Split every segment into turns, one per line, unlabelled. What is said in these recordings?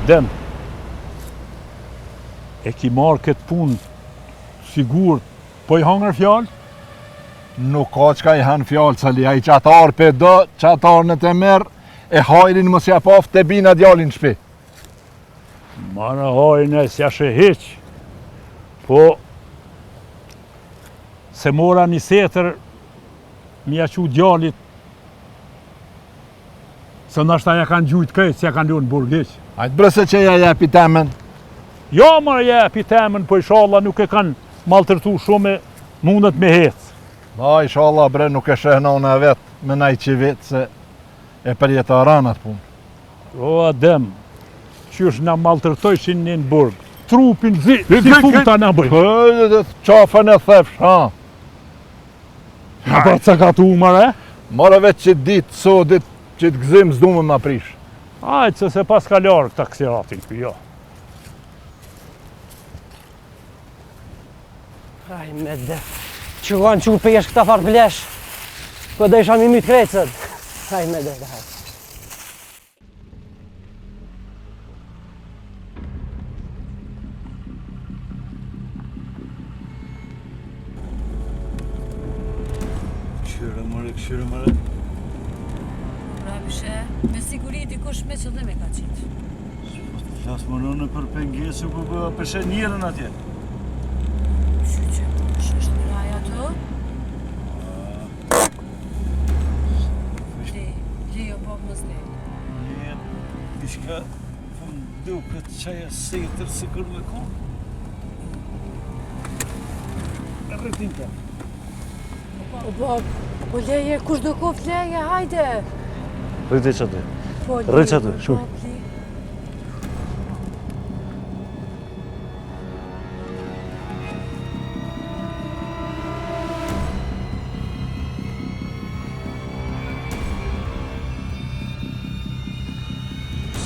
Adem, e ki marrë këtë punë sigur, po i hangër fjallë?
Nuk ka qka i hanë fjallë, cali, a i qatarë pe do, qatarë në të merë, e hajrin mos ja paf të bina djallin shpi.
Mana hajrin e s'ja shehiq, po se mora një setër mi ja qu djallit, se nashta ja kanë gjujt këtë, se ja kanë lunë burgiq.
Ajtë brëse që ja jepi temen.
Jo, mërë jepi temen, po inshallah nuk e kanë maltërtu shumë, mundet me hecë.
Da, inshallah bre nuk e shëhnone vetë, me naj që vetë, se e përjetë aranat punë.
O, Adem, qysh na maltërtojshin një në burg, trupin si futa na bëjnë.
Qafën e thefsh, ha.
Pa cakatu mërë,
Mara vetë që ditë, so ditë, që të gzim s'du me ma prish.
Ajtë, se se pas ka larë këta kësiratin për jo.
Aj me dhe, që kanë që për jesh këta farë blesh, po dhe isha mi mytë krecët. Aj me dhe, haj.
Këshyre mëre.
Rabishe, me siguri dikush me qëllim e ka qitë.
Flasë më nënë për pengesë, ku përshe njërën atje.
Që është miraj ato? Lejo po më zle.
Një, ishka, fëm du këtë qaja setër se kërë me konë. E rëtin të.
Po leje, kush do kof leje, hajde!
Rëti që atë. Rëti që atë, shumë.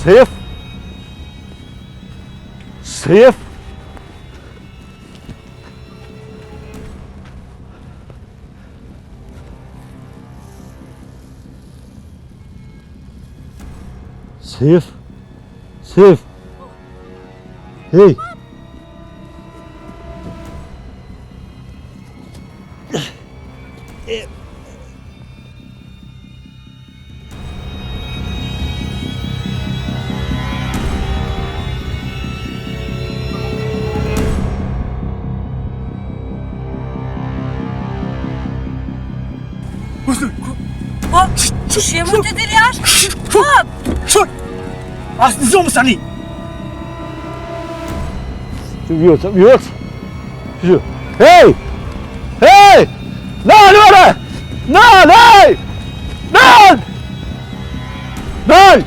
Sef? Sef? Sef? Sef? Hej!
Që je mund të diri ashtë?
Shur! Asë në zomë sani!
Vjot! Hej! Hej! Nal, vare! Nal, hej! Nal! Nal!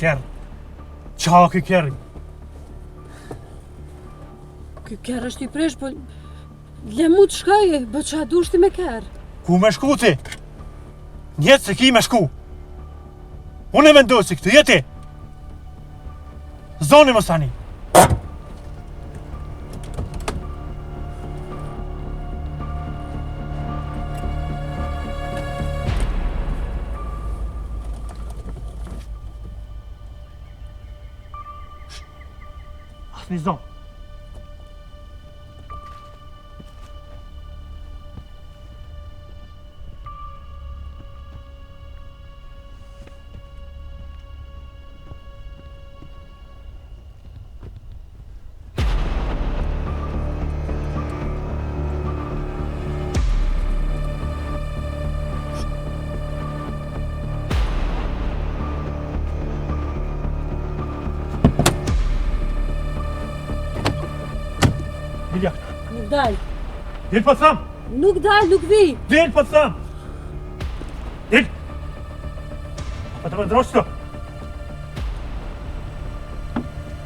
Kerr. Qa ky kerr?
Ky kerr është i presh, po... Le mu të shkaj, bë qa dushti me kerr.
Ku me shku ti? Njetë se ki me shku. Unë e mendoj si këtë jeti. Zoni mos tani. Asni zonë. Dilja,
Nuk dal,
dil po tham!
nuk dal, nuk vi.
Dil po tham! Dil! Apo të më ndrosh të?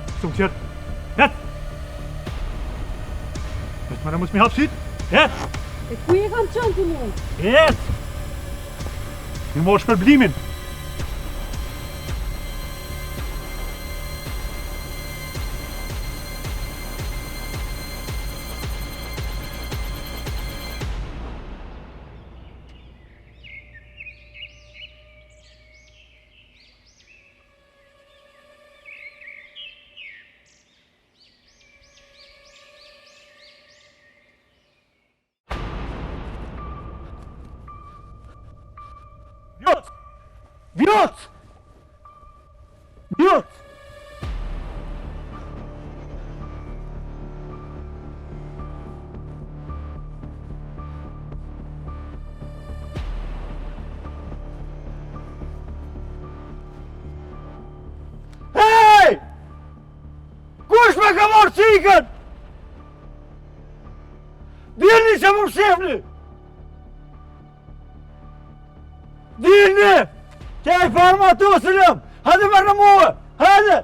Këtu më qërë. Net! Vetë më në mos mi hapësit? Net!
E ku e kam qënë të mu?
Net! Mi mosh për blimin. Vjot! Vjot! Vjot! Hej! Kush me ka marrë cikën? Dilni që më shefni! Dilni! Kaj farma tu, Selim! Hadi mërë në muë! Hadi!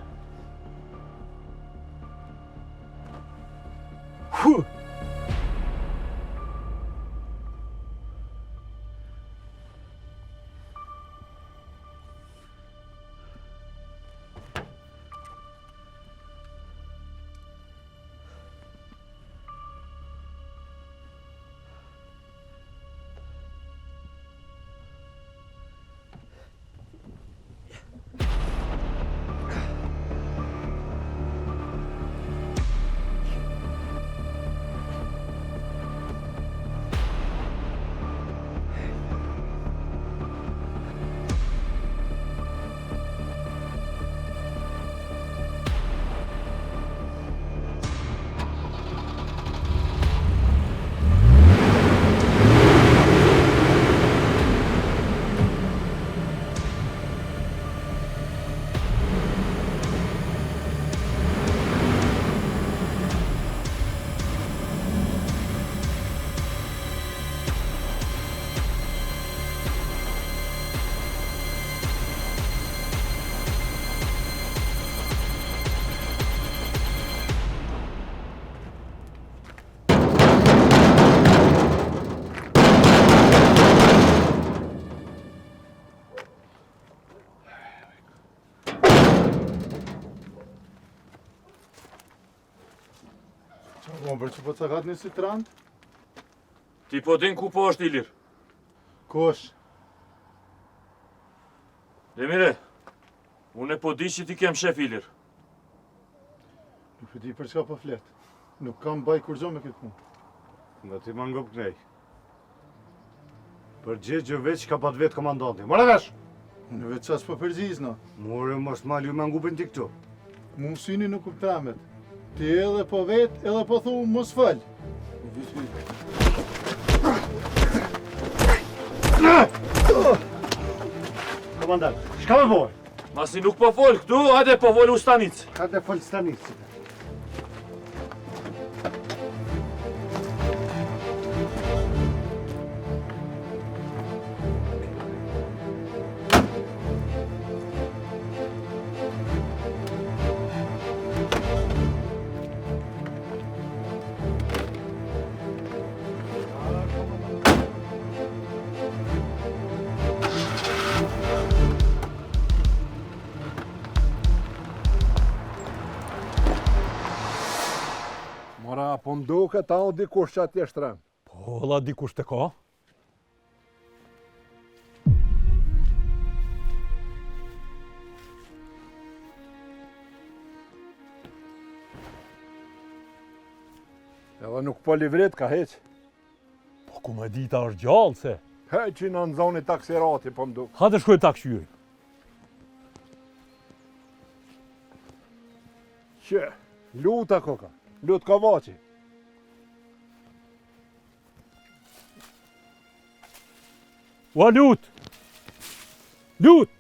Për që po të sakat një si të randë?
Ti po din ku po është Ilir?
Kush?
Demire, unë e po di që ti kem shef Ilir.
Nuk di për çka po flet. Nuk kam baj kur gjo me këtë punë.
Nga ti më ngop knej. Përgjigje veç ka pat vetë komandanti. Mora vesh!
Në veç qas po përgjizë na.
More mos mal ju me ngupin ti këtu.
Mu syni nuk kuptamet. Ti edhe po vet, edhe po thu mos fal.
Komandant, shka me boj?
Masi nuk po fol këtu, hajde po fol u stanic.
Hajde fol stanic.
Mora, po mduket ta o dikush që atje shtrem.
Po, la dikush të ka.
Edhe nuk po livrit ka heq.
Po, ku me dita është gjallë se.
Heqin në zoni taksirati po mduk.
Ha të shkoj taksyri.
Që, luta koka, lut ka vaci.
Ua lut! Lut!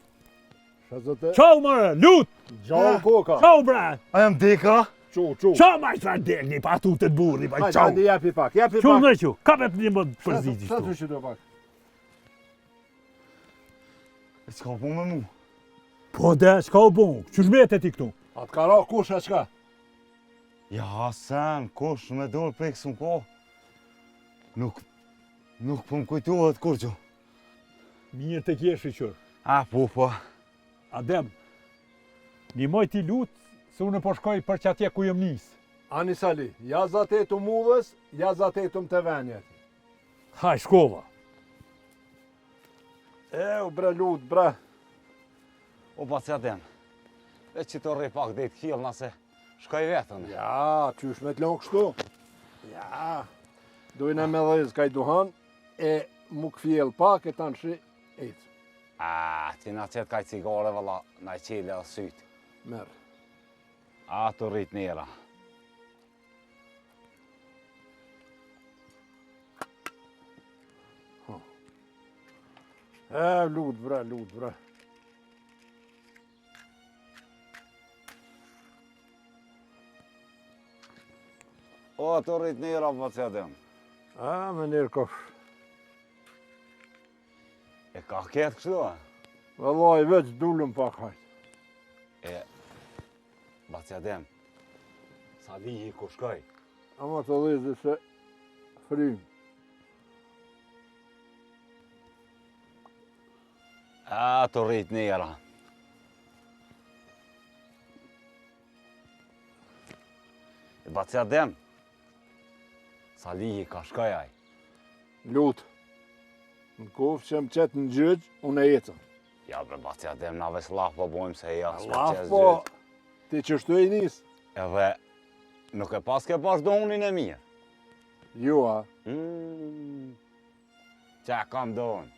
Shazete,
Qau mërë, lut!
gjallë koka.
Qau bre!
A jam deka?
Qu.
Qa ma i të delni, pa tu të të burri, pa
Hajde,
qau!
hajde, japi pak.
Qu në qu, kapet një më përziti
Sa
shtu.
të shqydo pak?
E s'ka po me mu?
Po de, s'ka u bon, që shmete ti këtu?
Atë ka ra kush e qka?
Ja, Hasan, kush me dorë prej kësë më ko? Nuk po më kujtuhet kur që.
Mirë të kjesh i qërë.
A, po.
Adem, një moj ti lutë, se unë po shkoj për që atje ku jëm nisë.
Ani Sali, ja zatetu mudhës, ja zatetu më të venjet.
Haj, shkova.
U bre lut, bre.
O, pa që atem. E që të rrej pak dhe i të kjellë nëse shkaj vetën.
Ja, qysh me t'lon kështu? Ja, dojnë me dhezë kaj duhan, e mu këfjell pak e tanë shi, ecë.
A, që na qëtë kaj cigare, valla, na i qele dhe sytë.
Merë.
A, të rrit njera.
Lut, bre.
O, të rrit njera, pa që atem.
Me njerë kosh.
E ka ketë kështu, a?
Vëllaj, veç dullëm pak hajt.
Pa që atem. Sa lihi ku shkoj.
Ama të dhezë se frim.
A, të rrit njera. Pa që atem. Sa lihi ka shkoj aj.
Lut. Në kofë që më qetë në gjyq, unë e jetëm.
Ja, bre, pa që atem, na veç laf po bojmë se ja s'me
Allah
qesë
po,
gjytë.
ti qështu e njësë?
Edhe, nuk e pas ke pas donin e mirë.
Jo, a?
Qa kam donë?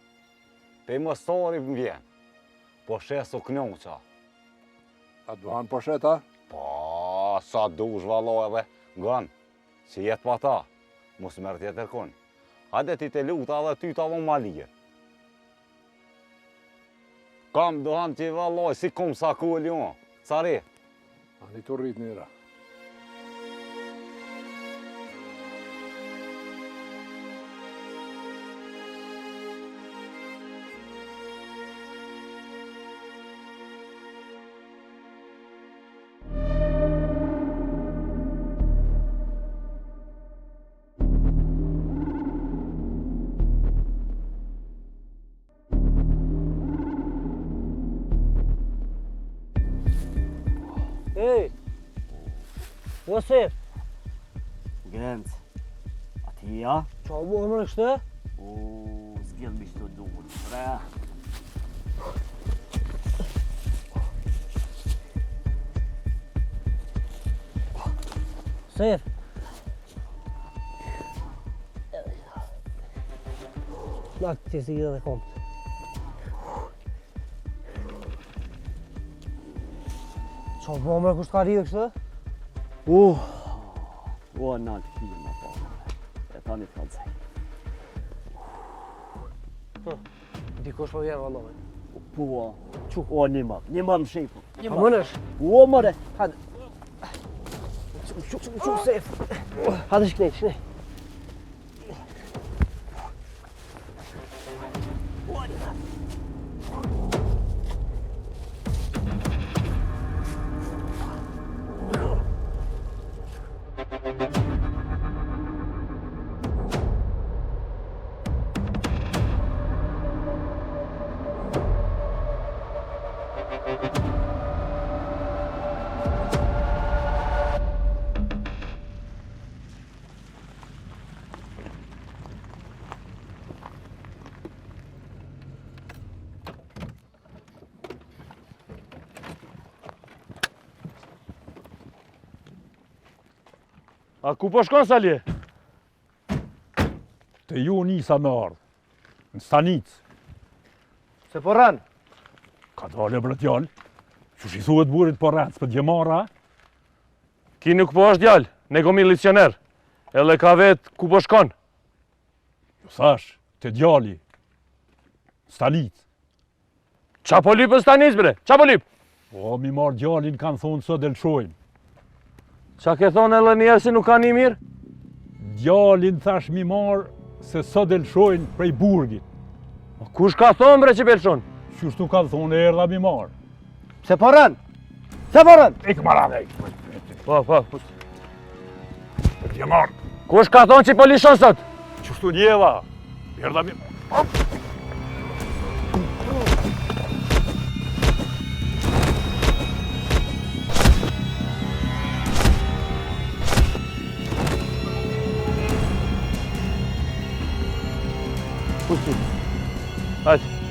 Pe më stori më vjen. Po shes u knoqa.
A duhan po sheta?
Po, sa dush valo edhe gën. Që jetë pa ta. Mos mërë tjetër kun. Hajde ti të luta dhe ty të avon ma lirë. Kam dohan që i valoj, si kom sa kull jo. Cari.
Ani të rrit njëra.
Ej! Josef!
Gëndë, ati ja?
Qa u bërë mërë kështë?
O, zgjellë mi shtë duhur, bre.
Sef! Na të si gjithë dhe kompë. Qa u bërë mërë kështë ka rivë kështë?
O, në alë filë në pa, e ta një falcaj.
Dikosh po vjen vallove.
Po, o, një më më shepu.
A mënesh?
O, mëre.
Hadi. Çu Sef. Hadi shknej.
A ku po shkon Salje?
Te ju nisa me ardhë, në stanicë.
Se po rën.
Ka dole bre djallë, që shi thuhet burit po rënë, s'pë djemara,
Ki nuk po është djalë, ne ko milicioner. Edhe ka vetë ku po shkon.
ju thash, te djali, stanicë.
Qa po lypë në stanis bre? Qa po lypë?
O, mi marë djalin kanë thonë së delshojmë.
Qa ke thonë edhe njerë si nuk ka një mirë?
Djalin thash mi marë se së delshojnë prej burgit.
Kush ka thonë bre që belshon?
Qështu ka thonë e erdha mi marë.
Se po rën. Se po rën.
Ik marade,
Po.
djemarë.
Kush ka thonë që po lishon sot?
Qështu djeva, erdha mi marë.
Hajde.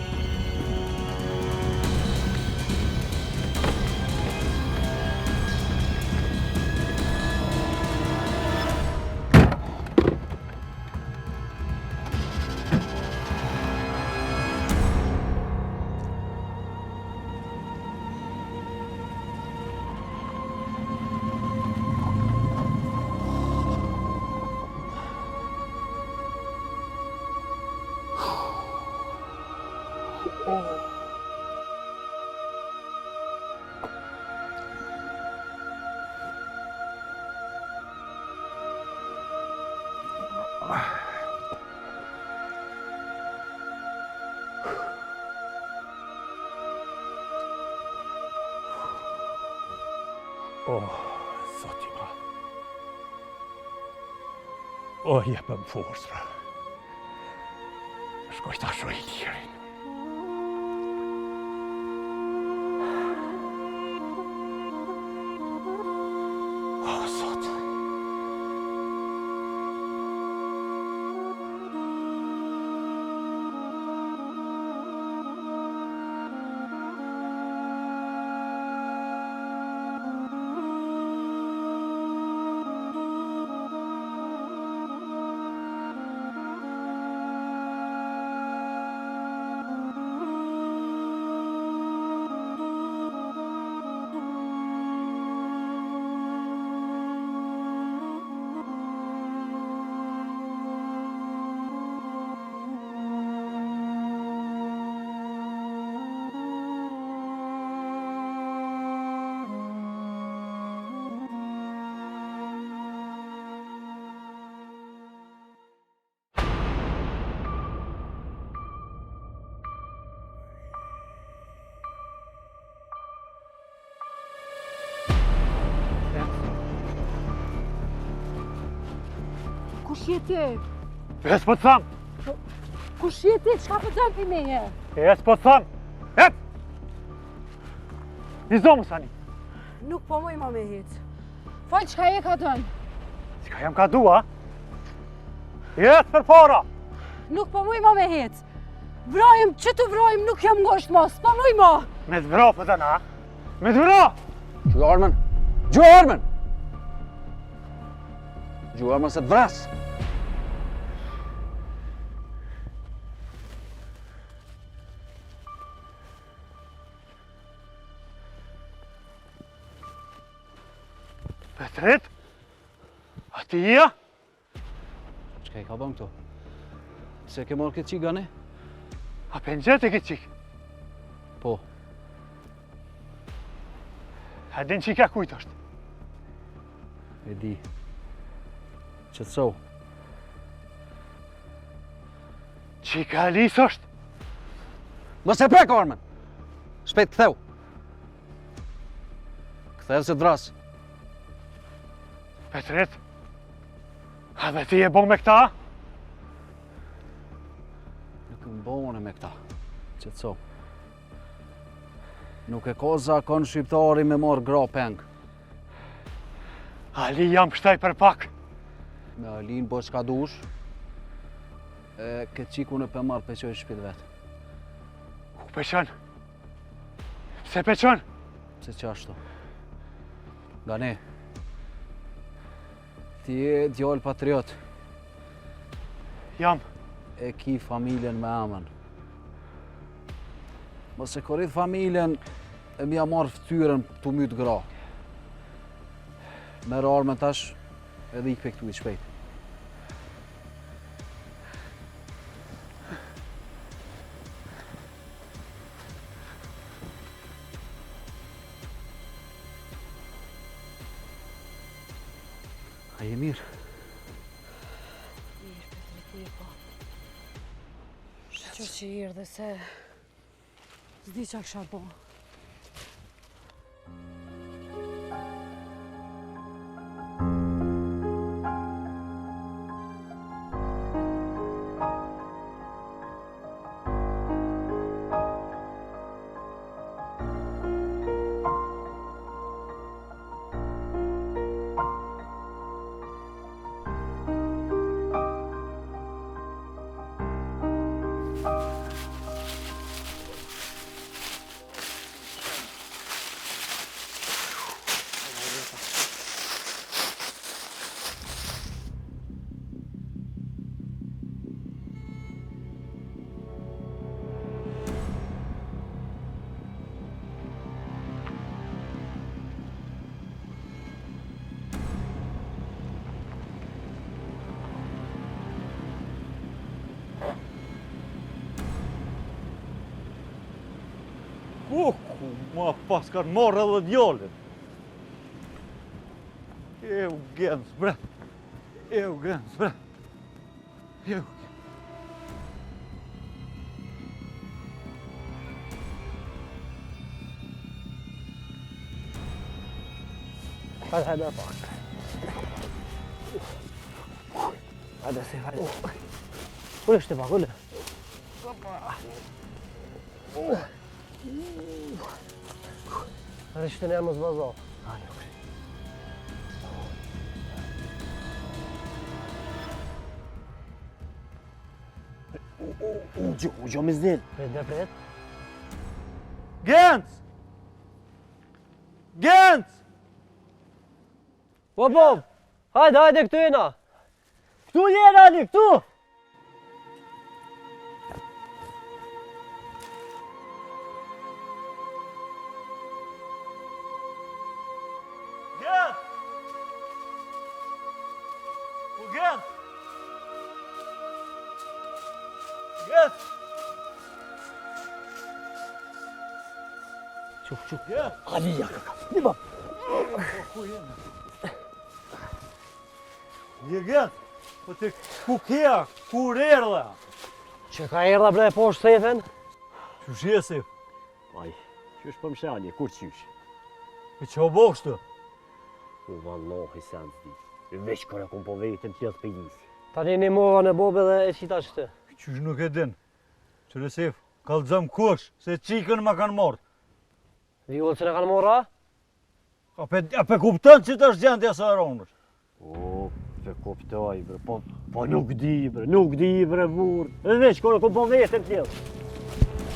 Zoti ma. Jepëm forës, pra. Shkoj ta shoj lirin. Zot.
Kush je ti?
Es po të thamë.
Kush je ti? Çka po dal ti meje?
Es po të thamë. Et! Nizo më sani.
Nuk po moj ma me hec. Fal, çka je ka dënë?
Qka jam ka dua? Jet për para.
Nuk po moj ma me hec. Vrojmë, që të vrojmë, nuk jam ngosht mos. Po moj ma.
Me të vro për të na. Me të vro!
Gjuarmën! Gjuarmën! Gjuarmën se të vras!
Petret? A ti ja?
Qka i ka bën këtu? Se ke morë këtë qigane?
A pëngjet e këtë qik?
Po.
A din qika kujt është?
E di. Qëtësau.
Qika Alice është?
Mos e prek armën! Shpejt ktheu. Ktheu se të vras.
Petret? A dhe ti e bon me këta?
Nuk më bone me këta. Qëtësau. Nuk e ka zakon shqiptari me marrë gra peng.
Ali jam pështaj për pak.
Me Alin bo qka dush. E këtë qiku në për marrë peqoj shpit vetë.
Ku peqon? Pse peqon?
Se që ashtu. Nga ne. Ti je djallë patriot.
Jam.
E ki familjen me emën. Mos e korrit familjen e mja marrë ftyrën të mytë gra. Merë armën tash edhe ik pe këtu i shpejt. A je mirë?
Që që i rë dhe se s'di qa kësha po.
Ma pas kanë marrë edhe djallin. Eugens, bre. Eugens, bre.
Hajde pak. Hajde se, hajde. Ulle shte pak, ulle. Hajde shte ne mos vazo. U gjo me zdel. Pret.
Gens! Gens!
Bob! Hajde këtu jena! Këtu jena, Ali, këtu!
Gens! U Gens! Gens!
Quf.
Gens!
Ali, ja kaka. Nima.
Ku jena? Gens! Po të ku kja? Kur erdha?
Që ka erdha bre poshtë sefen?
Që shjesif?
Aj, qysh për mshe Ali, kur qysh?
E që o bokshtë?
U vallohi se anë zdi. Veç kërë kom po vetën tjetë për jisi. Tani një mova në bobe dhe e qita qëtë.
Qysh nuk e din. Që resif, kallëzëm kush, se qikën ma kanë morë.
Vjollë që në kanë mora?
A pe kuptën që të është gjendja sa aronësh?
O, pe kuptoj bre, po nuk di bre burë. Dhe veç kërë kom po vetën tjetë.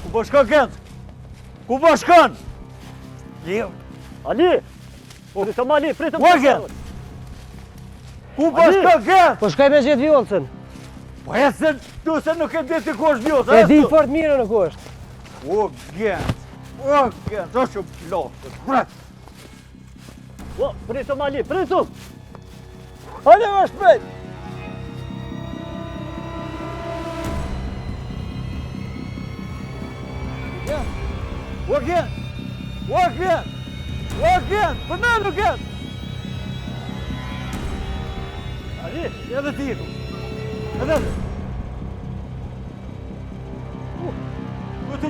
Ku bashka Gens? Ku bashkan?
Ali! Pritëm Ali, pritëm
Ua Gens! Ku bashka Gens?
Po shkaj me gjithë vjollëcën.
Po e se nuk e di ti ku është vjollë.
E di fort mire nuk është.
O Gens! O Gens! O që plotë! Bret!
O, pritëm Ali, pritëm! Hajde më shpejt!
O Gens! O Gens! O Gens! Përmenu Gens! Ali, edhe ti ku. Edhe ti.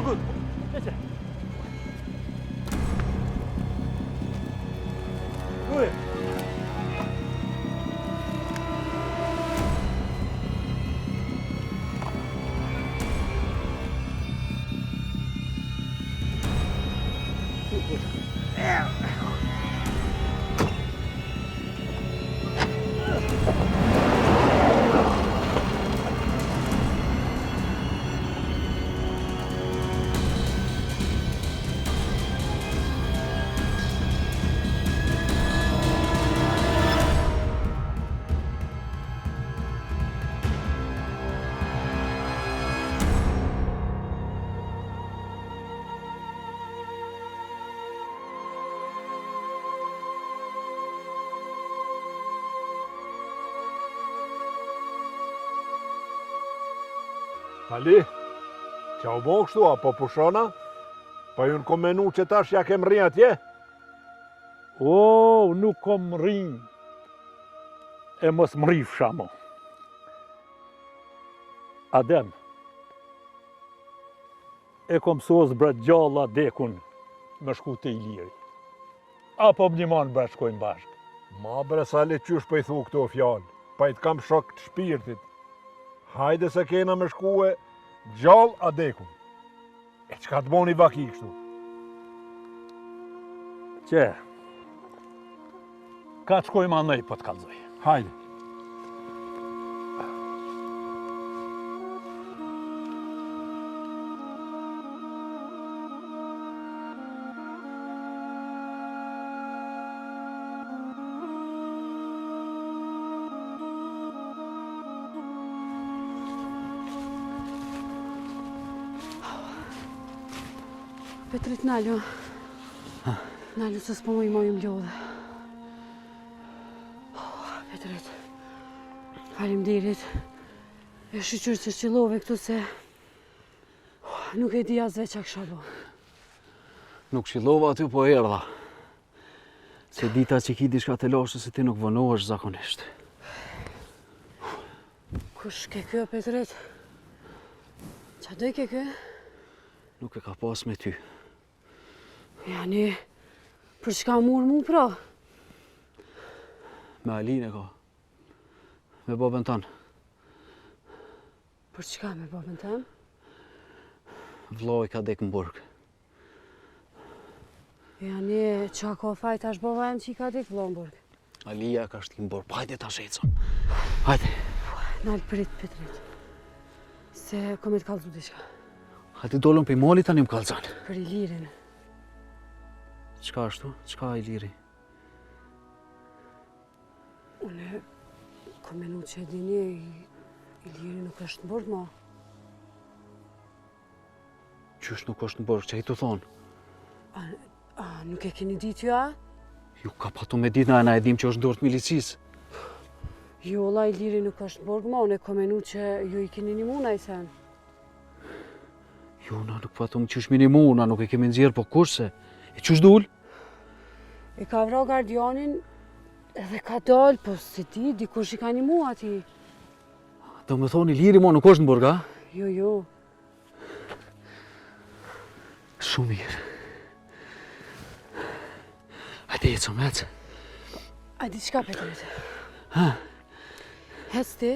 Gut.
Veqe.
Ui.
Ali, qa u bo kështu, apo pushona? Pa ju në kom menu që tash ja kem rri atje?
O, nuk kom rrin. E mos më rifsha mo. Adem, e kom sos bret gjalla dekun me shku të Iliri. Apo më njëman bre shkojnë bashkë.
Ma bre Sali, qysh për i thu këto fjallë? Pa i të kam shok të shpirtit. Hajde se kena me shkue gjallë a dekun. E qka të boni vaki kështu?
Qe, ka të shkojmë anej po të kalzoj.
Hajde.
Petrit, Nalo. Nalo, se s'po më i mojë mlodhe. Petrit, faleminderit. E shqyqyr që qëllove këtu se nuk e di as veç a kësha bo.
Nuk shillova aty po erdha. Se dita që ki diçka të lashtë se ti nuk vonohesh zakonisht.
Kush ke kjo, Petrit? Qa doj ke kjo?
Nuk e ka pas me ty.
Jani, për çka murë mu pra?
Me Alin e ka. Me babën tanë.
Për çka me babën tëmë?
Vllai ka dek në burg.
Jani, qa ka fajt ashtë baba em që i ka dik Vlomburg?
Alia ka shtim burg. Hajde ta shecëm. Hajde.
Nalë prit, Petrit. Se kom e të kalzu diçka.
Hajde dolëm për mali tani më kalzan.
Për Ilirin.
Qka ashtu? Qka Iliri?
Une kom menu që e dini, Iliri nuk është në burg, ma.
Qysh nuk është në burg, që i të thonë?
A, nuk e keni ditë jo, a?
Ju ka patu me ditë na e dim që është dorë të milicisë.
Jo, la, Iliri nuk është në burg, ma. Une kom menu që ju i keni një muna i sen.
Jo, na nuk patu më qysh minimu, na nuk e kemi nxjerë, po kurse? E qysh dul?
E ka vra gardianin edhe ka dalë, po se ti, dikush i ka një mua ati.
Do me thonë Iliri mo nuk është në burg, a?
Jo, jo.
Shumë mirë. Hajde ecëm, ecë.
A di qka, Petrit?
Ha?
Ec ti,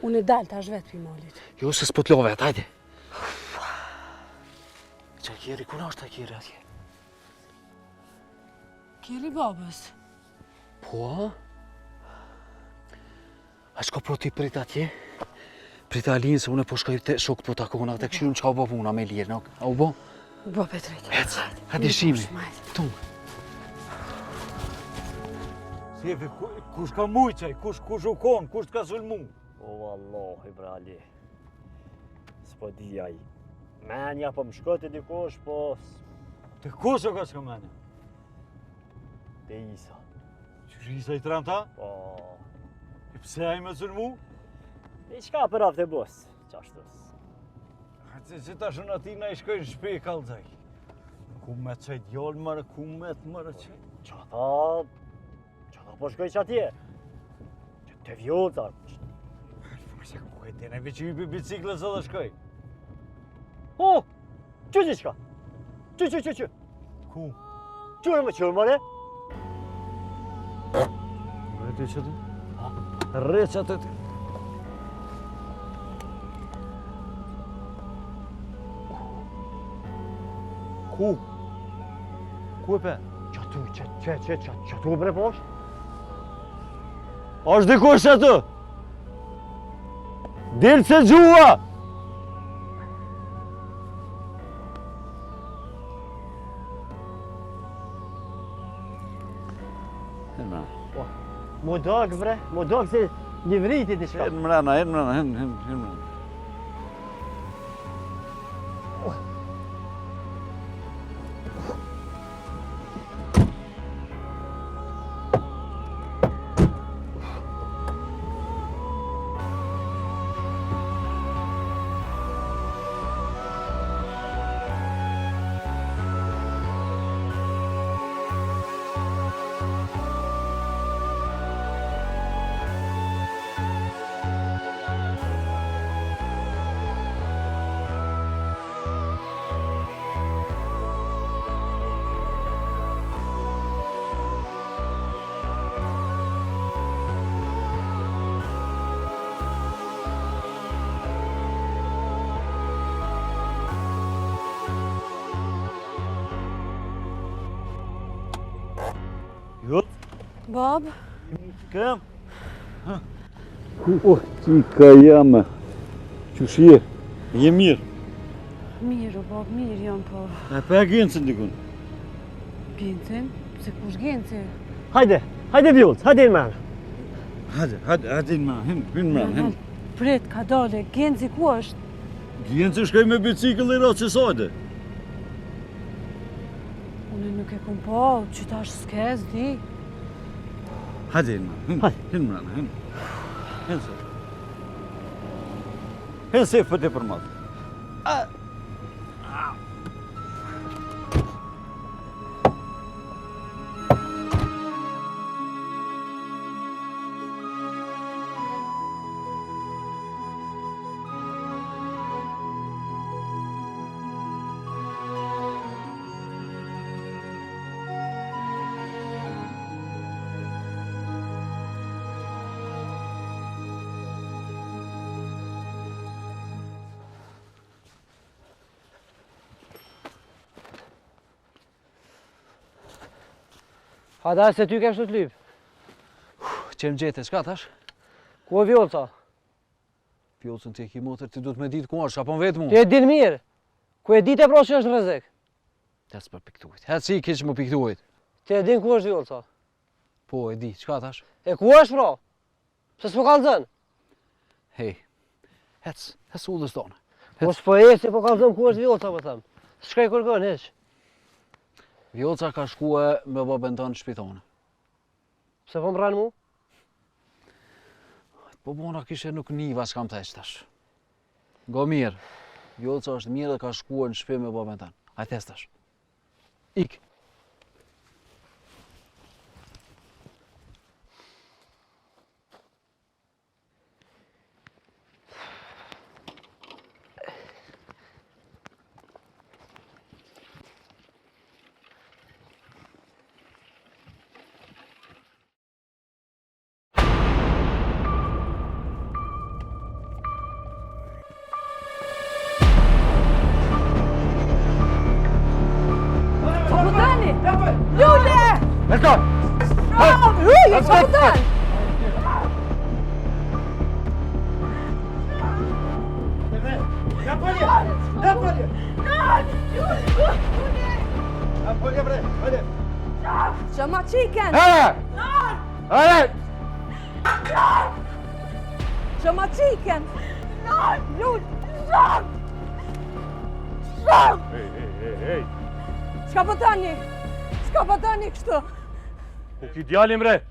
unë e dalë tash vetë për malit.
Jo, se s'po t'lo vetë, hajde. Qakiri, kuna është Qakiri atje?
Kjeri babës.
Po, a? A shko pro ti prit atje? Prit Alinë se unë po shkoj te shok po takona, te këshirëm qa u bo puna me lirë, nuk? A u bo?
U bo, Petrit.
Ecë, hajde shimi. Tung.
Sjefi, kush ka mujqaj, kush u konë, kush t'ka sulmu?
O, Wallahi, brali. S'po di aj. Menja po më shkoti dikush, po...
Të kush o ka s'ka menja?
Te Isa.
Qysh Isa i tranta?
Po...
E pse a i me sulmu?
I qka për afte bus, qashtës.
Se ta shën ati na i shkojnë shpe e kalzaj. Ku me qaj djallë mërë, ku me të mërë qaj?
Qata po shkoj që atje. Të vjotar.
Se ku e tene veç i për biciklës edhe shkoj.
O! Që qka? Që?
Ku?
Qërë më qërë, mëre?
Rëti që të? Rëti që të të. Ku? Ku e pe?
Qatu bre poshtë?
Ashtë dikush që të? Dilë se gjua!
Mo dog, bre, mo dog se livriti t'i shka.
Hinë mrena, hinë mrena.
Bab,
Këm?
Qika jame. Qëshje?
Je mirë.
mirë o bab, mirë jam po.
E pe Gencën dikun.
Gencin? Se kush Genci?
Hajde, hajde Vjollc, hajde në menë.
Hajde në ma, hynë ma.
Prit, ka dole, Genci ku është?
Gencë shkoj me bicikl i ratë që sajde.
Unë nuk e kom po, qytash s'kez, di.
Hajde në ma, hynë ma, hynë. Hynë se. Hynë se për të për madhë.
Hajde, se ty ke kështu t'lyp.
Që më gjete, s'ka tash?
Ku e Vjollca?
Vjollcën ti e ki motër, ti du të me ditë ku është, apo në vetë mu?
Ti e din mirë. Ku e dit e pro që është rrezik.
Hec për piktuit, hec si kish më piktuit.
Ti e din ku është Vjollca.
Po, e di, qka tash?
E ku është pro? Pse s'po kallëzën?
Hej, hec ullës tonë.
Mos po e si po kallëzën ku është Vjollca, më thëmë. S'shkaj kërkën, heq.
Vjollca ka shkue me babën tonë në shpitonë.
Pse po më ranë mu?
Po bona kishe nuk niva s'kam thesh tash. Go mirë, Vjollca është mirë dhe ka shkue në shpi me babën tonë. Hajtë thes tash. Ik.
Çama chicken! Çama chicken!
Ej.
Çka po tani? Çka po tani kështu?
Ku ki djalim re?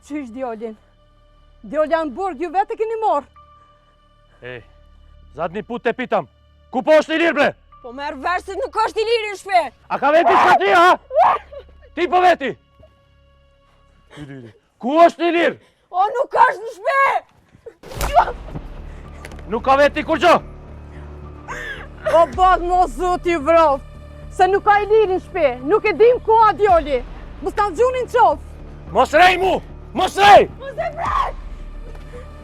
Qysh djallin? Djallja në burg, ju vetë keni morë.
Ej, zadni put të pitam. Ku po është i lirë bre?
Po merë vesh se nuk është i lirë në shpe.
A ka veti shka ti, ha? Ti po veti? Ku është i lirë?
O, nuk është në shpe!
Nuk ka veti kur gjo?
O, bat mos zoti vrov. Se nuk ka i lirë në shpe. Nuk e dim ku a djali. Mos ta gjunin qof.
Mos rej mu! Mos rej!
Mos e prak!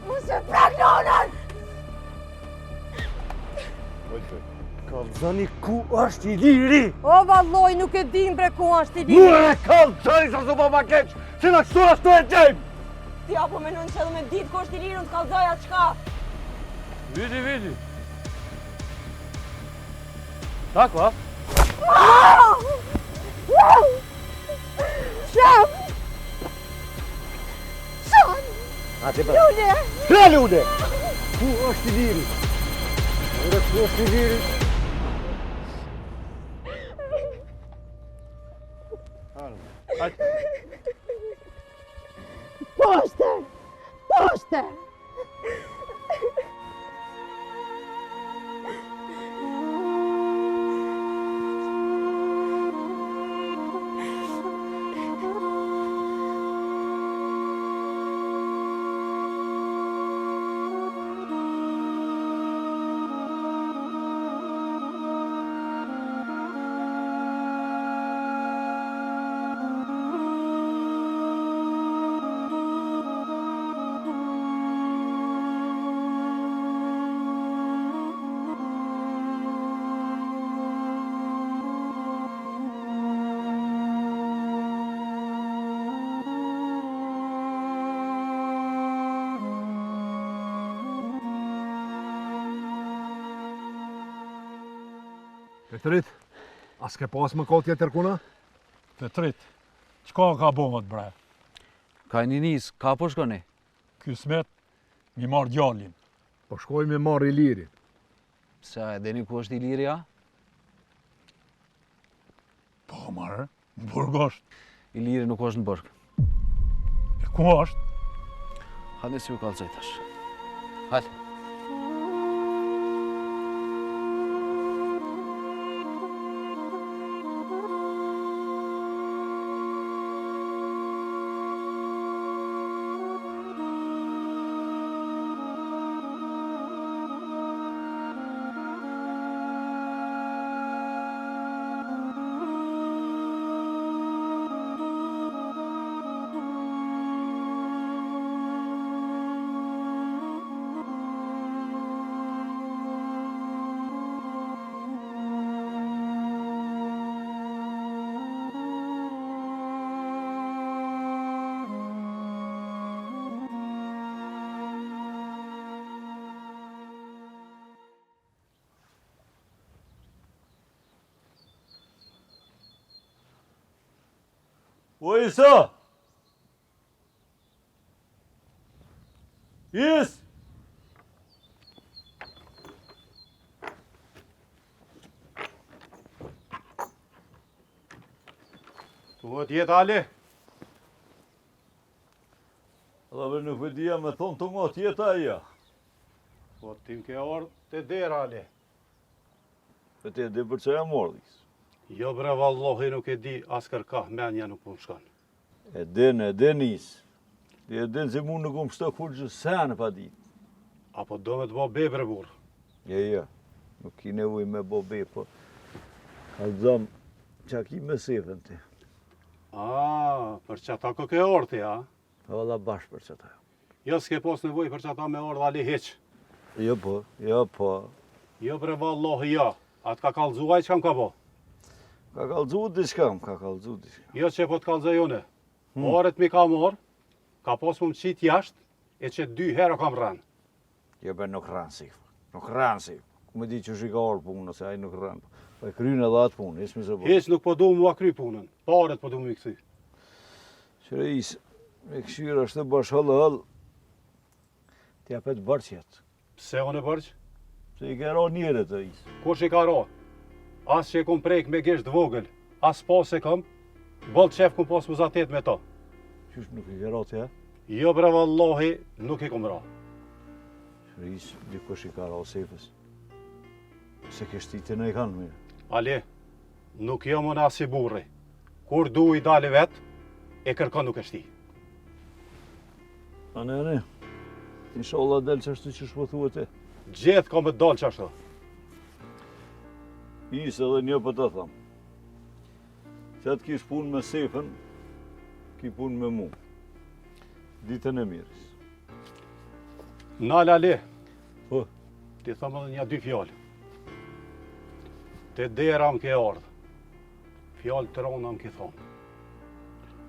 Mos e prak nonën!
Kalzani ku është i liri?
O, valloj, nuk e dim bre ku është i
Mu
lirë.
e kalzani sa su po ma keq, se në kështu ashtu e gjejmë!
Ti apo menon që edhe me ditë ku është i lirë, unë t'kallzoja qka?
Vidi. Tako, ha?
Shaf! Lule!
Pra Lule! Ku është i liri? Ure ku është i liri?
Hajde.
Poshte! Poshte!
Petrit, a s'ke pas më ka tjetër kuna?
Petrit, qka ka bëhet bre?
Ka një nis, ka po shkoni?
Ky smet mi marrë djallin.
Po shkoj me marrë Ilirin.
Se a e deni ku është Iliria?
Po marrë, në burg është.
Iliri nuk është në burg.
E ku është?
Hajde si u kallëzoj tash. Hajde.
O Isa! Is!
Duhet jetë Ali.
Edhe nuk e dija me thonë të nga tjeta aja.
Po tim ke orë të dera Ali.
E te di për që e mordis.
Jo bre vallahi nuk e di as kërka, menja nuk më shkon.
E din is. E din se mu nuk më shto kur që senë pa dit.
Apo do me të bo be bre burë.
Ja, nuk ki nevoj me bo be, po. A zëm, që ki me sefen ti.
Për që ata ko ke orë ti, a?
Valla bashkë për që ta.
Jo s'ke pos nevoj për që ata me orë dhe Ali heq.
Jo po.
Jo bre vallahi jo. Atë ka kalzuaj që kam ka bo.
Ka kalzu diçkam.
Jo që po të kalzoj une. Orët mi ka morë, ka pos më qitë jashtë, e që 2 herë kam rënë.
Jo be nuk rranë si. Ku me di që shika orë punë, se aj nuk rranë. Po e krynë edhe atë punë, ismi se po.
Heq nuk po du mua kry punën, paret po du mu i këthy.
Qëreis, me këshyrë është të bash hëllë, t'ja petë bërqjet.
Pse unë e bërq?
Se i ka ra njëre të isë.
Kur që i ka ra? As që e kom prejk me gisht vogël, as pas e kom, boll qef kom pas muzatet me to.
Qysh nuk i ka ra t'ja?
Jo bre vallahi, nuk i kom ra.
Qëreis, dikush i ka ra sefës. Se kështite në i kanë mirë.
Ali, nuk jo më na si burri. Kur du i dali vetë, e kërkon nuk e shti.
Ane, inshallah del që ashtu që shpëthua ti.
Gjithë ka me dalë që ashtu.
Isë edhe një për të thamë. Që atë kish punë me sefën, ki punë me mu. Ditën e mirës.
Nalë Ali,
Po,
ti thëmë edhe një 2 fjallë. Te dera më ke ardhë. Fjallë të rona më ke thonë.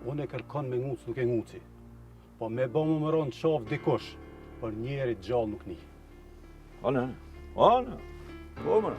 Unë e kërkon me ngucë nuk e nguci. Po me bo më mëron të qovë dikush, për njeri gjallë nuk një.
ane, po mëra.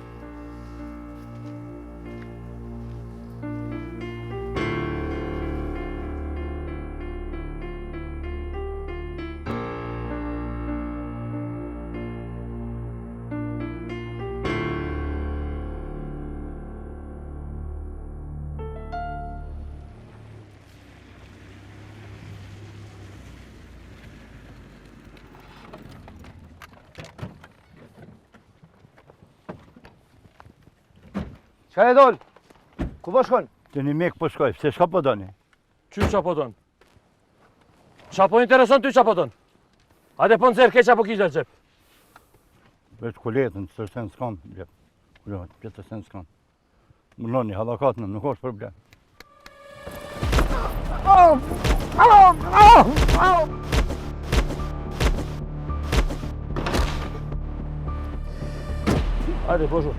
Qa e dollë? Ku po shkon?
Të një mik po shkoj, se shka po doni?
Qysh qa po don? Qa po intereson ty qa po don? Hajde po nëzirë, ke qa po kishtë gjep.
Veç kuletën, sërsen s'kam, gjep. Kuletën, pjetërsen s'kam. Munoni, halakatën, nuk është problem.
Hajde, po shu.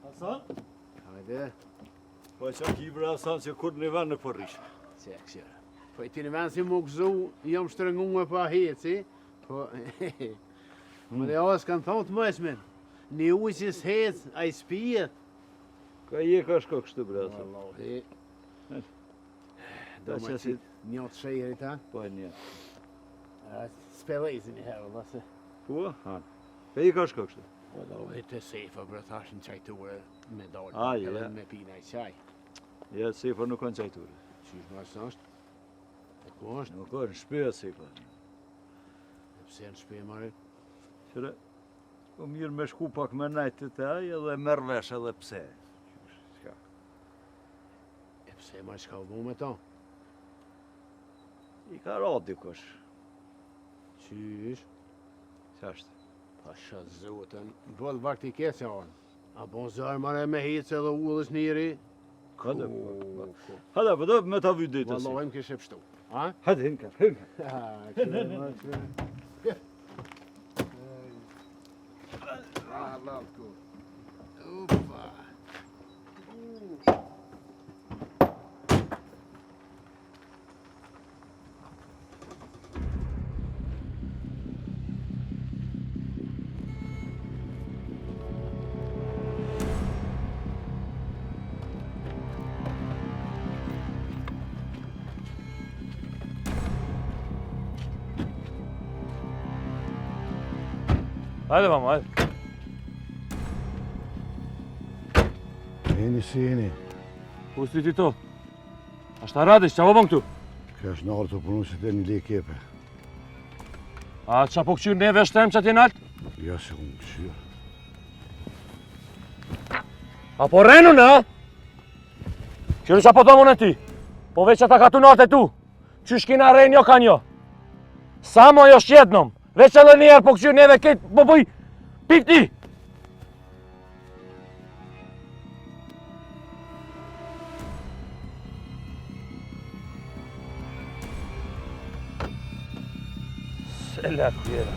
Hasan?
Hajde,
Po që ki bre Hasan që kur në vend në përrish.
se këshira. Po ti në vend si më gëzu, jam shtrëngu me pa heci, po... Më dhe asë kanë thonë të mësmen, një ujë që s'hec, a i spijet.
Ka je ka shko kështu bre Hasan.
Wallahi. Do
Da
më
që si...
qitë një të shejri ta.
Po një.
Spelejzi një herë, valla se.
Po, han. Ka je ka shko kështu.
Wallahi të sefa, bre, thash në qajture me dalë.
A, je.
Edhe me pina i qaj.
Ja, sefa nuk kanë qajture.
Qysh më ashtë është? E ku është?
Nuk është, në shpeja sefa.
E pse në shpe, mare?
Qëre, po mirë me shku pak me najtë të aj edhe merr vesh edhe pse. Qka?
E pse, mare, shka u bu me ta?
I ka ra dikush.
Qysh?
Qashtë?
Pasha zotën, bëllë vakti kese anë. A bon zërë mare me hitë edhe ullës njëri?
Hade, hade, po do me ta vy ditë si.
Wallah, im kishe pështu. A?
Hade, hynka, hynka.
Upa.
Hajde mama, hajde.
Jeni si jeni,
Pusti ti to. A šta radiš, qa vobëm këtu?
ka është nërë të punu që të një le kepe.
A qa po këqyrë neve shtem që ti nalt?
Ja se unë këshyrë.
A po renu në, a? Qyri qa po të mune ti? Po veç ata ka tu nartë e tu. Qysh kina rejnë jo ka njo. Sa mo jo shqetnom. Veç edhe njerë po këqyrë neve këtë po bëj pik ti. Se lak tjera.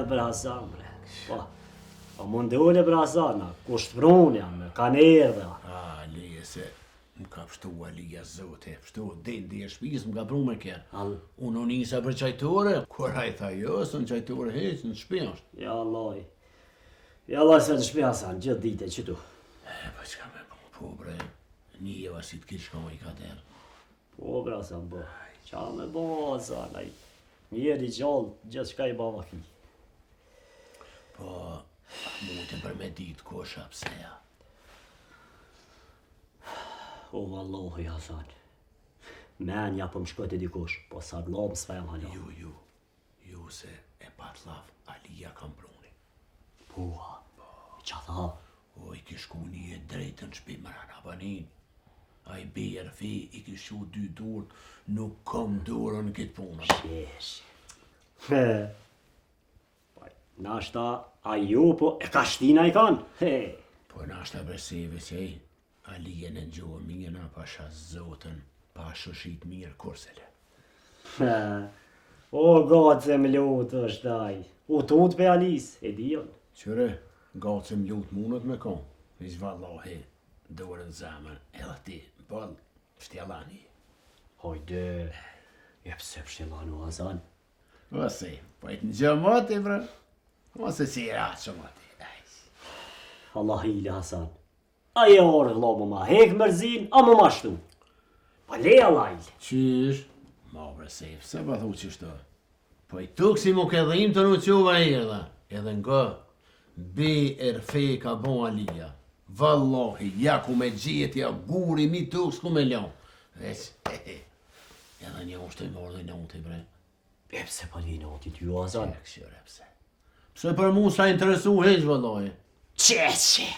Brazan, bre. Po mund të ule Brazana, ku shprun janë, ka nerve.
Leje se më ka pështu Alija zote, pështu dendi e shpis më ka pru me kjerë. Unë nisa për qajtore, kur a i tha jo, së në qajtore heq, në shpi është.
Ja Allah, se në shpi asan, gjithë dite që tu.
Po qka me po bre, një eva si të kishë shkoma i ka derë.
Po Brazan, bo, qa me bo, zanaj. Njeri gjallë, gjithë shka i bava ki.
Po, mundin për me ditë kosha pseja.
O, Allahu, Hasan. Menja po më shkojt e dikush, po sa lom s'fem hala.
Ju se e pat laf, Alija kam pruni.
Po, qa tha?
O, i kish ku një e drejtën shpi më rana banin. A i bjerë fi, i kish shu 2 durë, nuk kom durën këtë punën.
Shesh. Pa Nashta a ju po e ka shtina I kanë. He.
Po nashta beseve që a lijen e gjohë mirë pasha zotën, pasha shit mirë kursele.
O gacem lut është daj. U tut pe Alis, e dion.
Qëre, gacem lut mundet me kon. Vish vallahi, dorën zemën, edhe ti, ball, shtjellani.
Hajde, jep se pështjellanu Hasan.
Ose, po e të në gjëmati, bra. Ose si e ratë qëmati.
Allah ile Hasan. Aje orë vlo ma hek mërzin, a më mashtu. Pa le Allah ile.
Qysh? Ma bre sejf, se pa thu qështu. Po I tuk si mu ke dhim të në quva I edhe nga bi erfe ka bon alija. Vallahi, ja ku me gjetja guri mi tuk s'ku me ljon. Veç, edhe një ushtë I morë dhe në uti bre.
Epse pa li në uti ty Hasan.
Këshur, epse. Pse për mu sa interesu heq vallahi.
Qe.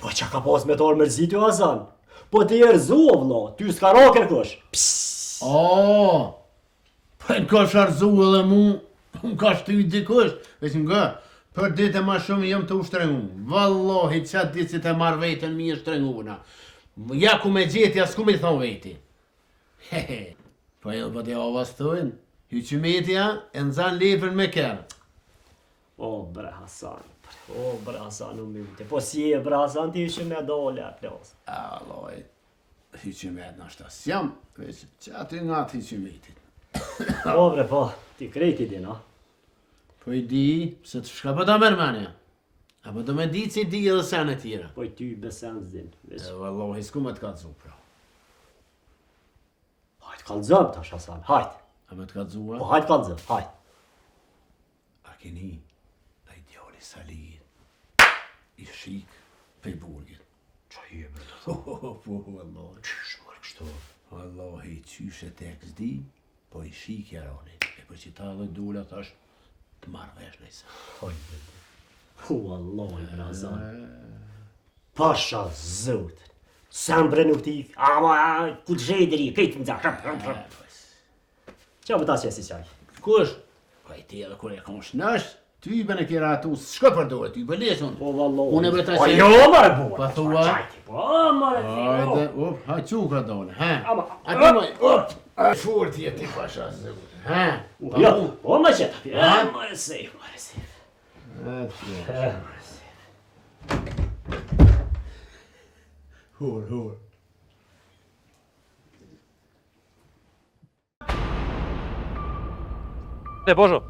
Po qa ka pas me të orë mërzit ju Hasan? Po ti erzu o vlo, ty s'ka ra kërkosh.
Po e n'ka sharzu edhe mu, n'ka shtu I dikush, veç nga, për dite ma shumë jam të ushtrengu. Vallahi, qatë ditë si të marrë vetën mi e shtrenguna. Ja ku me gjetja, s'ku me thonë veti. Hehe, po edhe për t'ja avastojnë, hyqymetja e nëzan lepën me kërë.
O bre Hasan, u mjute. Po si e bre Hasan, ti që me dole a plos.
Alloj, hyqymet në ashtas jam, veç qatë nga të hyqymetit.
O bre po, ti krejti din, a?
Po I di, se të shka po ta mërmanja. Apo do me di që I di edhe sen e tjera.
Po I ty besen zdin.
E vallohi, s'ku me t'kallzu, pra.
Hajt kallzëm tash Hasan, hajt.
A me t'kallzua?
Po hajt kallzëm, hajt.
A keni, a I djali Salijit, I shik pe burgit.
Qa I e bre të thonë?
Po, vallahi.
Qysh mërë kështu?
Vallahi, qysh e tek s'di, po I shik jaronit. E për që ta dhe dula thash, të marrë vesh nëjse.
Hajde. Wallahi bre Hasan. Pasha zotën. Sambre nuk ti, ama ku të zhedri, këtë më zakë. Qa më ta që si qaj?
Kush? Po I ti edhe kur e kon shnash, ty bën e kjera atu, s'ka përdore, ty bëlesun.
Po vallahi.
Unë e bre ta
Po
që...
jo mare bua.
Pa thua?
Po mare ti.
Hajde, up, haj quka dole, he?
Ama.
A ti moj, up, a furt jeti pasha zotën, he?
Jo, po më qëta. Ja, mare sejf, mare sejf.
Hur.
Te Božo.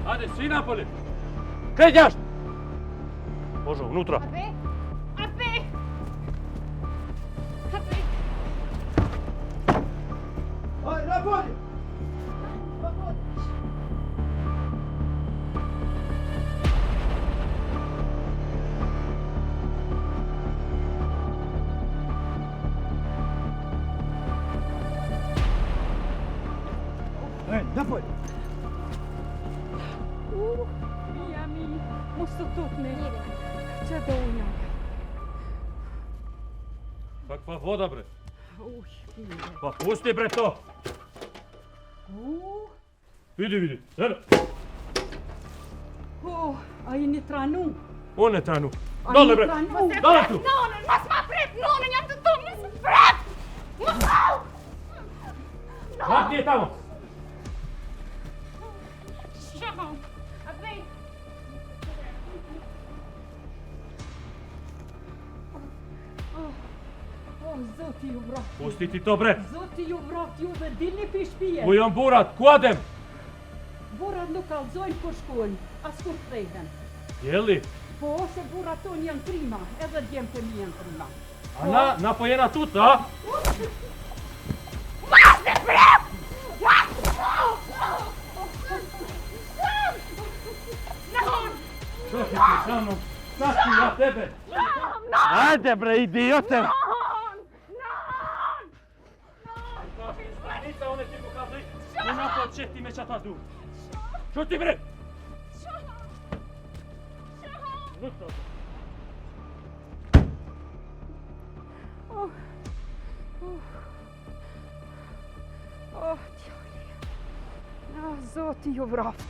Hajde, svi napolje. Kreć jashtë. Božo, unutra.
Jami, mos të tukni. Që do unë?
Kakva voda bre.
Uj, pire.
Pa pusti bre to. Vidi, eno.
A i një tranu?
Unë e tranu. Dole bre. Dole tu.
Nonën, mos ma prit, nonën, jam të tumë, nësë prit!
Hak një tamo.
Shahon, a vej.
Zoti ju vrat.
Pusti ti to bre.
Zoti ju vrat juve, dilni pi shpije.
Ku janë burat, ku adem?
Burat nuk kallzojnë kur shkojnë, as kur thehen.
Jeli.
Po, se burat tonë janë prima, edhe djemë të mi janë prima.
A na po jena tut, a?
Mas të prit!
Shoki ti samo, sasku ja tebe. Hajde bre, idiote. Stanica, one ti pokazuj. Ne napo qeti me qata du. Što ti bre? Nuk to.
Oh, djali. Ah, zoti ju vraft.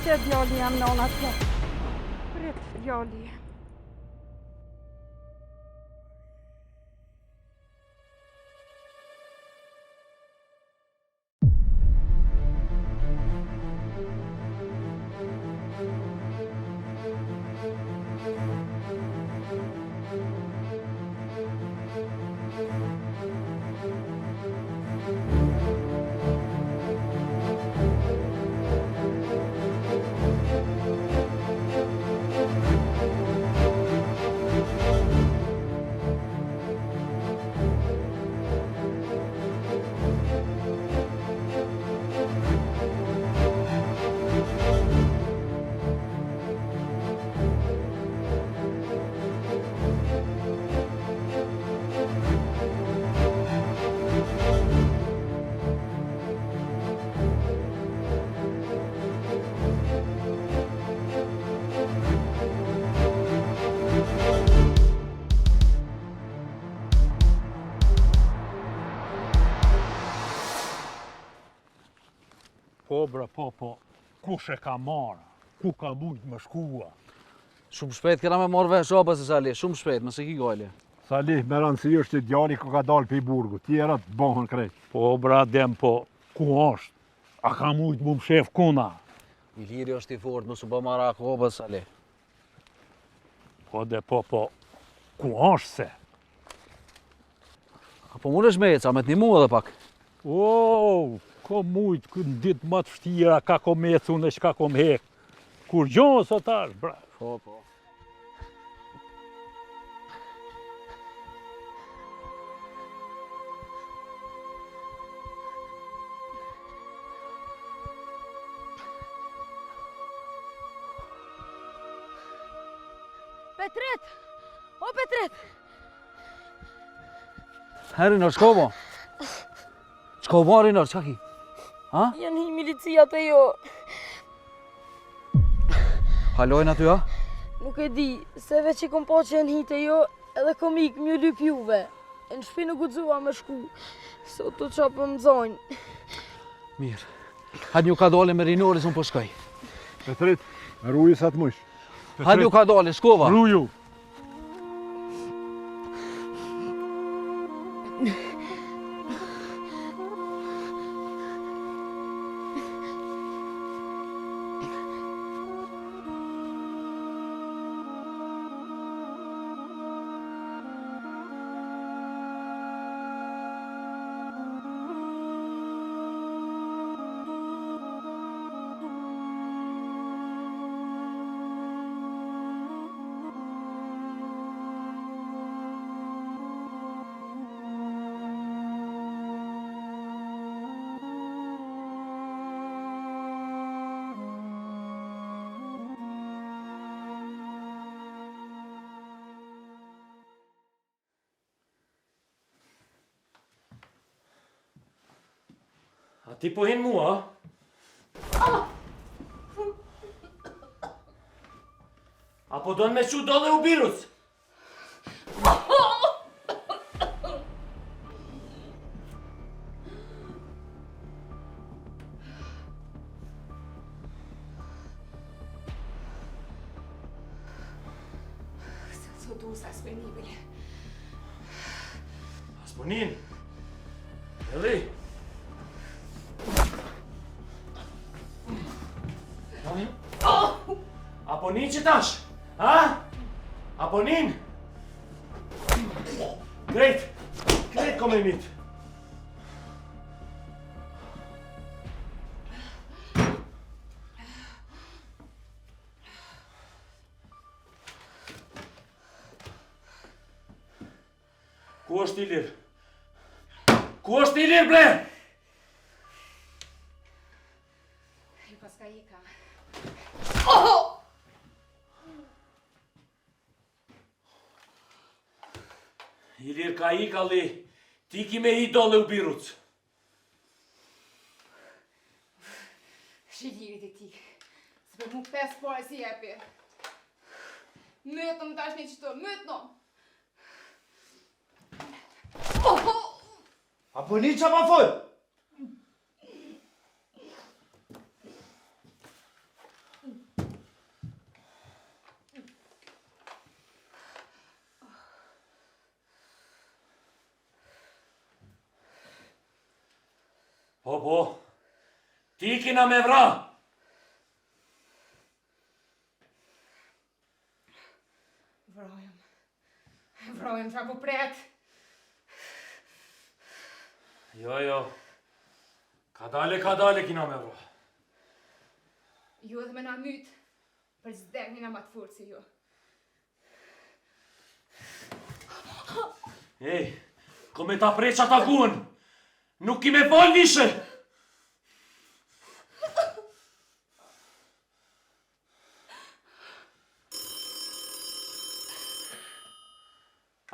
Se djali jam nona të. Prit djali.
Po bre, po, kush e ka marrë? Ku ka mujt me shkua?
Shumë shpejt kena me marrë vesh opa se Salih, shumë shpejt, mëse ki gojle.
Salih, me rëndësi është që djali ku ka dalë për i burgu, tjerat bëhen krejt.
Po bre, dem, po, ku është? A ka mujt mu më shef kuna?
Iliri është i fort, mësu bë marak opa Salih.
Po de, po, ku është se?
Apo mund është me eca, me t'nimu edhe pak.
Ko mujt, këtë ditë më të vështira, ka ko me ecune që ka ko me hek. Kur gjonë sot tash, bra.
Po.
Petret! O, Petret!
Rinor, shko bo? Shko bo, Rinor, qka ki? Ha?
Janë hi milicia të jo.
Halojnë aty, ha?
Nuk e di, se veç i kom po që janë hi të jo, edhe kom ik mjë lyp juve. E në shpi nuk u dzua me shku, sot të qapë më zonjë.
Mirë. Hajde ju ka dole me Rinoris, unë po shkoj.
Petrit, rruju sa të mësh.
Hajde ju ka dole, shkova.
Rruju.
A ti po hin mua? Apo do në me qu dole u birus?
Sot du sa spenibile.
Asponin? Eli? Aponin që tash? Ha? Aponin? Krejt kom e mit. Ku është Ilir? Ku është Ilir, bre?
Pas ka ika.
Ilir ka ikali, ti ki me hi dole u biruc.
Shilirit e ti. Se për mu 5 pare si jepi. Mëtëm tash një qëto, mëtëm.
Apo një qa pa fol? Po, ti kina me vra.
Vrojëm qa po pret.
Jo. Ka dale kina me vra.
Ju edhe me na myt, për zdek një nga ma të furë si ju.
Ej, kome ta prej qa ta guen, nuk ki me fol vishe.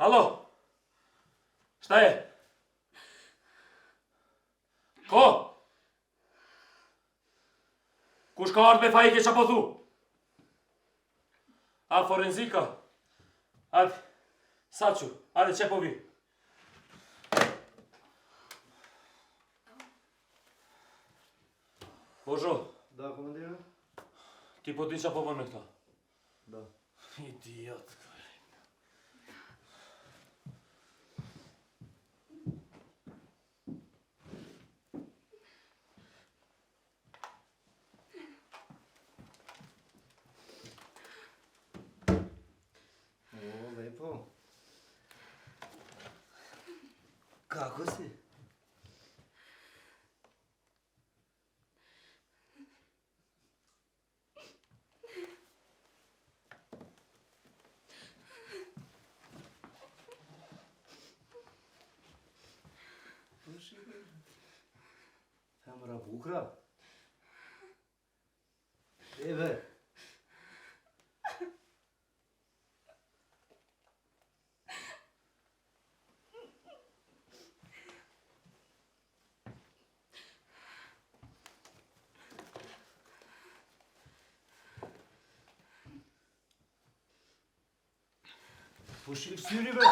Alo, šta je? Ko? Kush ka ardhë me fajke qa po thu? A, forenzika? Adi, Saçu, adi që po vi? Božo.
Da, komandire?
Ti po di qa po bën me këta?
Da.
Idiot.
Po. Kako si? Femra bukra? Eve. Po shikë syri, bre!